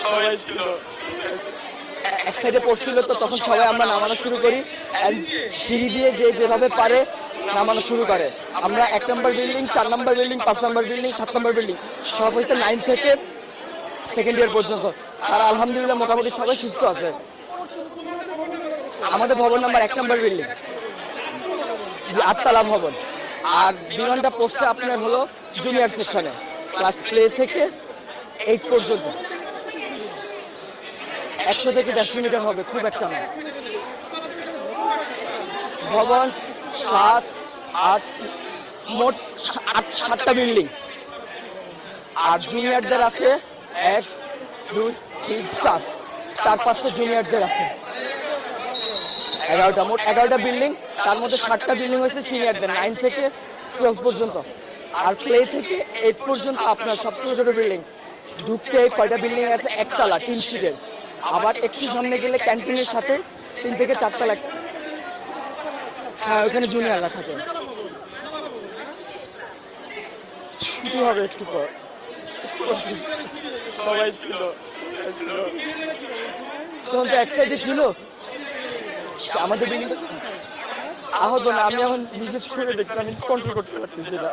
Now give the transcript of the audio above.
সবাই ছিল। এক সাইডে পড়ছিল, তো তখন সবাই আমরা নামানো শুরু করি। সিঁড়ি দিয়ে যে যেভাবে পারে নামানো শুরু করে। আমরা 1 নম্বর বিল্ডিং, 4 নম্বর বিল্ডিং, 5 নম্বর বিল্ডিং, 7 নম্বর বিল্ডিং সব হয়েছে 9 থেকে সেকেন্ড ইয়ার পর্যন্ত। আর আলহামদুলিল্লাহ মোটামুটি সবাই সুস্থ আছে। আমাদের ভবন নাম্বার 1 নম্বর বিল্ডিং, যে 8তলা ভবন। আর বিমানটা পড়ছে আপনার হলো জুনিয়র সেকশনে, ক্লাস প্লে থেকে 8 পর্যন্ত। 100 থেকে 150 মিটার হবে, খুব একটা না। ভবন 7, 8, মোট 7টা বিল্ডিং। আর জুনিয়রদের আছে 1, 2, 3, 4, 4-5টা জুনিয়রদের আছে। 11টা, মোট 11টা বিল্ডিং। তার মধ্যে 7টা বিল্ডিং হয়েছে সিনিয়রদের, 9 থেকে 12 পর্যন্ত। আর প্লে থেকে 8 পর্যন্ত আপনার সবচেয়ে ছোট বিল্ডিং। ঢুকতে কয়টা বিল্ডিং আছে, 1তলা, 3 সিটের। আবার একটু সামনে গেলে ক্যান্টিনের সাথে 3 থেকে 4তলা। হ্যাঁ, ওখানে জুনিয়ররা থাকে। ছুটি হবে একটু পর। সবাই ছিল। তখন তো এক সাইডে ছিল আমাদের বিল্ডিং। আহত না, আমি এখন নিজে ছুঁড়ে দেখছি, আমি কন্ট্রোল করতে পারতেছি না।